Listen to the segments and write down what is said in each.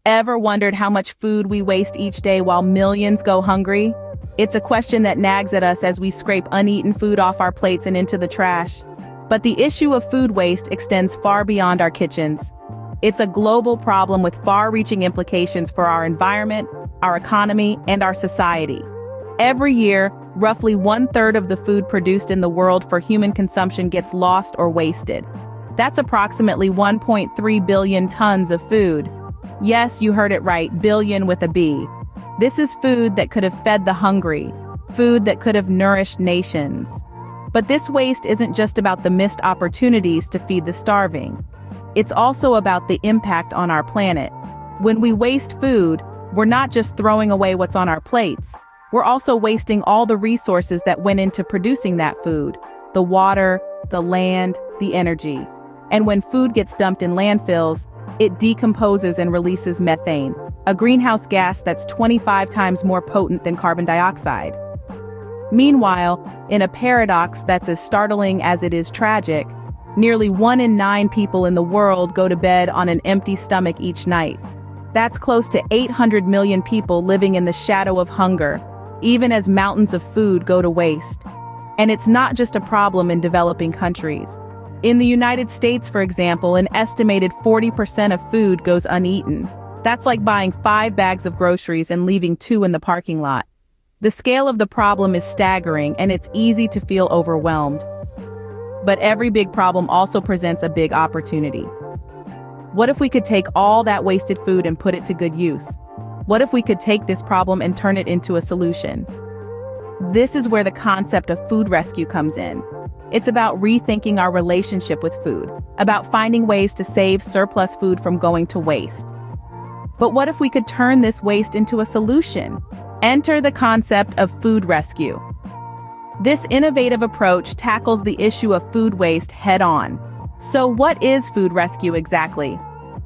Ever wondered how much food we waste each day while millions go hungry? It's a question that nags at us as we scrape uneaten food off our plates and into the trash. But the issue of food waste extends far beyond our kitchens. It's a global problem with far-reaching implications for our environment, our economy, and our society. Every year, roughly 1/3 of the food produced in the world for human consumption gets lost or wasted. That's approximately 1.3 billion tons of food. Yes, you heard it right, billion with a B. This is food that could have fed the hungry, food that could have nourished nations. But this waste isn't just about the missed opportunities to feed the starving. It's also about the impact on our planet. When we waste food, we're not just throwing away what's on our plates. We're also wasting all the resources that went into producing that food: the water, the land, the energy. And when food gets dumped in landfills, it decomposes and releases methane, a greenhouse gas that's 25 times more potent than carbon dioxide. Meanwhile, in a paradox that's as startling as it is tragic, nearly 1 in 9 people in the world go to bed on an empty stomach each night. That's close to 800 million people living in the shadow of hunger, even as mountains of food go to waste. And it's not just a problem in developing countries. In the United States, for example, an estimated 40% of food goes uneaten. That's like buying 5 bags of groceries and leaving 2 in the parking lot. The scale of the problem is staggering, and it's easy to feel overwhelmed. But every big problem also presents a big opportunity. What if we could take all that wasted food and put it to good use? What if we could take this problem and turn it into a solution? This is where the concept of food rescue comes in. It's about rethinking our relationship with food, about finding ways to save surplus food from going to waste. But what if we could turn this waste into a solution? Enter the concept of food rescue. This innovative approach tackles the issue of food waste head-on. So what is food rescue exactly?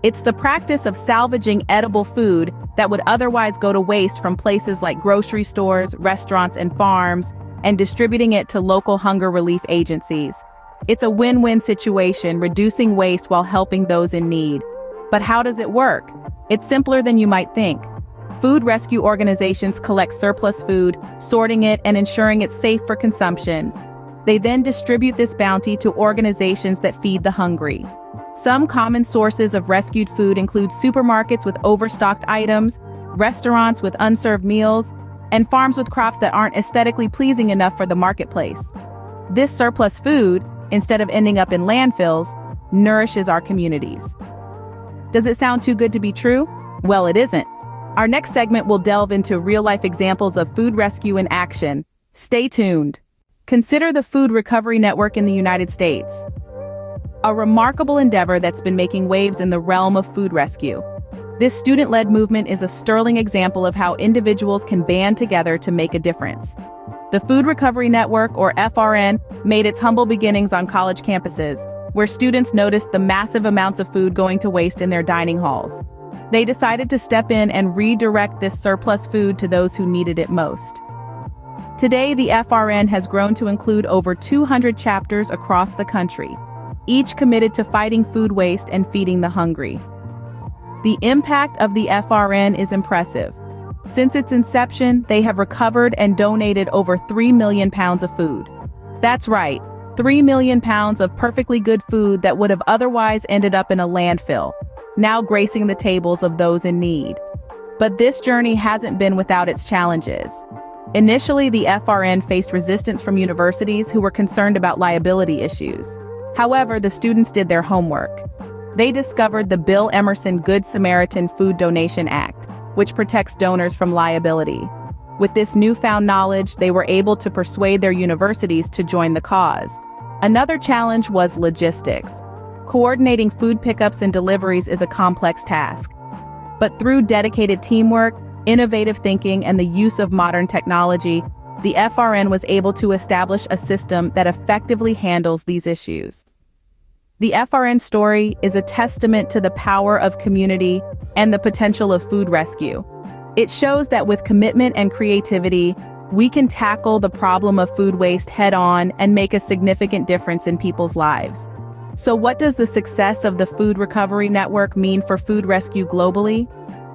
It's the practice of salvaging edible food that would otherwise go to waste from places like grocery stores, restaurants, and farms, and distributing it to local hunger relief agencies. It's a win-win situation, reducing waste while helping those in need. But how does it work? It's simpler than you might think. Food rescue organizations collect surplus food, sorting it and ensuring it's safe for consumption. They then distribute this bounty to organizations that feed the hungry. Some common sources of rescued food include supermarkets with overstocked items, restaurants with unserved meals, and farms with crops that aren't aesthetically pleasing enough for the marketplace. This surplus food, instead of ending up in landfills, nourishes our communities. Does it sound too good to be true? Well, it isn't. Our next segment will delve into real-life examples of food rescue in action. Stay tuned. Consider the Food Recovery Network in the United States, a remarkable endeavor that's been making waves in the realm of food rescue. This student-led movement is a sterling example of how individuals can band together to make a difference. The Food Recovery Network, or FRN, made its humble beginnings on college campuses, where students noticed the massive amounts of food going to waste in their dining halls. They decided to step in and redirect this surplus food to those who needed it most. Today, the FRN has grown to include over 200 chapters across the country, each committed to fighting food waste and feeding the hungry. The impact of the FRN is impressive. Since its inception, they have recovered and donated over 3 million pounds of food. That's right, 3 million pounds of perfectly good food that would have otherwise ended up in a landfill, now gracing the tables of those in need. But this journey hasn't been without its challenges. Initially, the FRN faced resistance from universities who were concerned about liability issues. However, the students did their homework. They discovered the Bill Emerson Good Samaritan Food Donation Act, which protects donors from liability. With this newfound knowledge, they were able to persuade their universities to join the cause. Another challenge was logistics. Coordinating food pickups and deliveries is a complex task. But through dedicated teamwork, innovative thinking, and the use of modern technology, the FRN was able to establish a system that effectively handles these issues. The FRN story is a testament to the power of community and the potential of food rescue. It shows that with commitment and creativity, we can tackle the problem of food waste head-on and make a significant difference in people's lives. So what does the success of the Food Recovery Network mean for food rescue globally?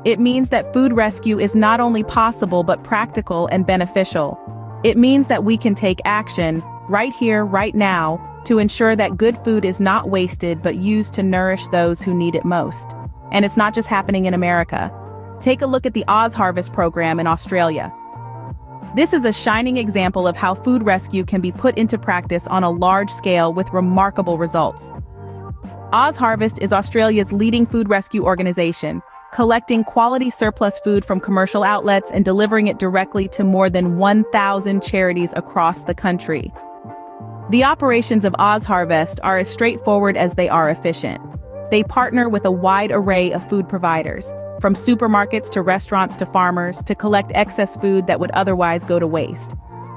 It means that food rescue is not only possible but practical and beneficial. It means that we can take action, right here, right now, to ensure that good food is not wasted but used to nourish those who need it most. And it's not just happening in America. Take a look at the Oz Harvest program in Australia. This is a shining example of how food rescue can be put into practice on a large scale with remarkable results. Oz Harvest is Australia's leading food rescue organization, collecting quality surplus food from commercial outlets and delivering it directly to more than 1,000 charities across the country. The operations of Oz Harvest are as straightforward as they are efficient. They partner with a wide array of food providers, from supermarkets to restaurants to farmers, to collect excess food that would otherwise go to waste.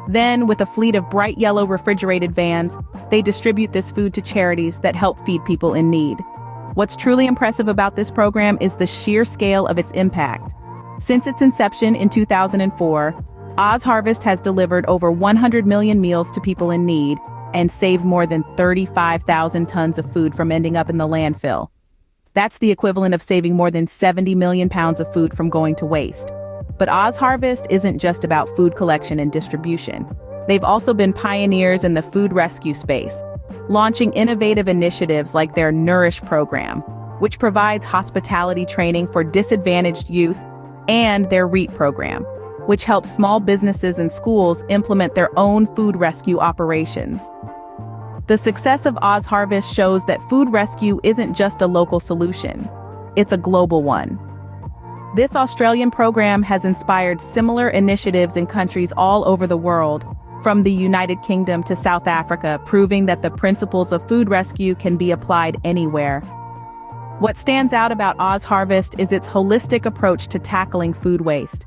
Then, with a fleet of bright yellow refrigerated vans, they distribute this food to charities that help feed people in need. What's truly impressive about this program is the sheer scale of its impact. Since its inception in 2004, Oz Harvest has delivered over 100 million meals to people in need and saved more than 35,000 tons of food from ending up in the landfill. That's the equivalent of saving more than 70 million pounds of food from going to waste. But Oz Harvest isn't just about food collection and distribution. They've also been pioneers in the food rescue space, launching innovative initiatives like their Nourish program, which provides hospitality training for disadvantaged youth, and their REAP program, which helps small businesses and schools implement their own food rescue operations. The success of Oz Harvest shows that food rescue isn't just a local solution, it's a global one. This Australian program has inspired similar initiatives in countries all over the world, from the United Kingdom to South Africa, proving that the principles of food rescue can be applied anywhere. What stands out about Oz Harvest is its holistic approach to tackling food waste.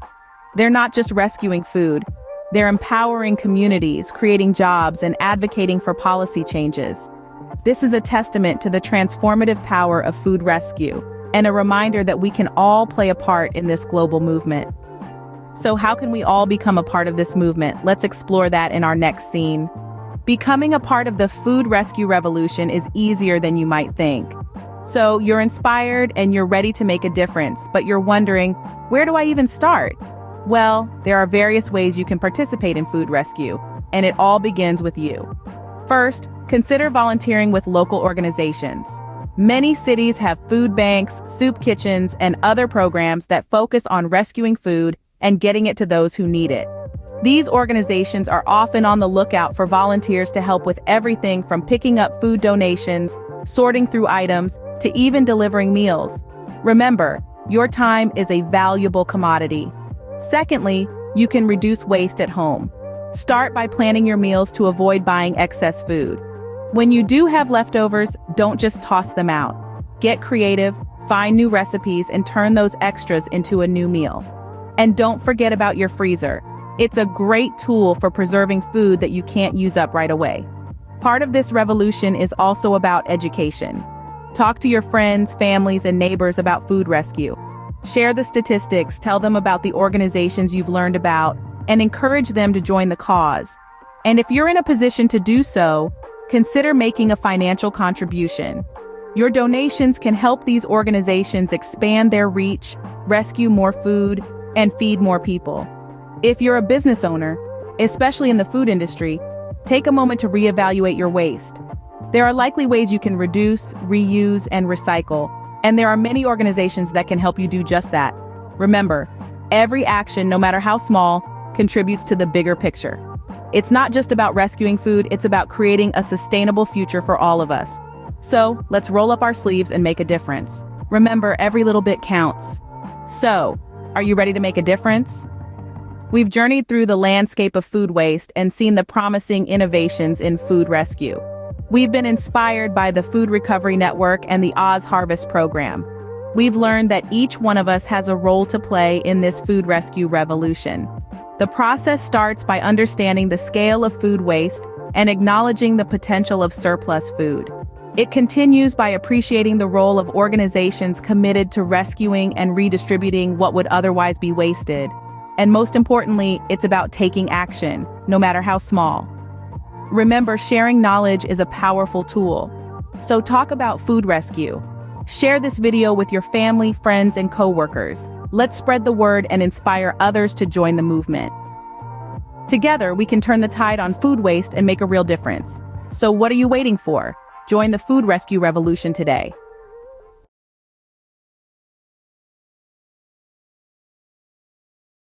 They're not just rescuing food, they're empowering communities, creating jobs, and advocating for policy changes. This is a testament to the transformative power of food rescue, and a reminder that we can all play a part in this global movement. So how can we all become a part of this movement? Let's explore that in our next scene. Becoming a part of the food rescue revolution is easier than you might think. So you're inspired and you're ready to make a difference, but you're wondering, where do I even start? Well, there are various ways you can participate in food rescue, and it all begins with you. First, consider volunteering with local organizations. Many cities have food banks, soup kitchens, and other programs that focus on rescuing food and getting it to those who need it. These organizations are often on the lookout for volunteers to help with everything from picking up food donations, sorting through items, to even delivering meals. Remember, your time is a valuable commodity. Secondly, you can reduce waste at home. Start by planning your meals to avoid buying excess food. When you do have leftovers, don't just toss them out. Get creative, find new recipes, and turn those extras into a new meal. And don't forget about your freezer. It's a great tool for preserving food that you can't use up right away. Part of this revolution is also about education. Talk to your friends, families, and neighbors about food rescue. Share the statistics, tell them about the organizations you've learned about, and encourage them to join the cause. And if you're in a position to do so, consider making a financial contribution. Your donations can help these organizations expand their reach, rescue more food, and feed more people. If you're a business owner, especially in the food industry, take a moment to reevaluate your waste. There are likely ways you can reduce, reuse, and recycle, and there are many organizations that can help you do just that. Remember, every action, no matter how small, contributes to the bigger picture. It's not just about rescuing food, it's about creating a sustainable future for all of us. So, let's roll up our sleeves and make a difference. Remember, every little bit counts. So, are you ready to make a difference? We've journeyed through the landscape of food waste and seen the promising innovations in food rescue. We've been inspired by the Food Recovery Network and the Oz Harvest program. We've learned that each one of us has a role to play in this food rescue revolution. The process starts by understanding the scale of food waste and acknowledging the potential of surplus food. It continues by appreciating the role of organizations committed to rescuing and redistributing what would otherwise be wasted. And most importantly, it's about taking action, no matter how small. Remember, sharing knowledge is a powerful tool. So talk about food rescue. Share this video with your family, friends, and coworkers. Let's spread the word and inspire others to join the movement. Together, we can turn the tide on food waste and make a real difference. So what are you waiting for? Join the food rescue revolution today.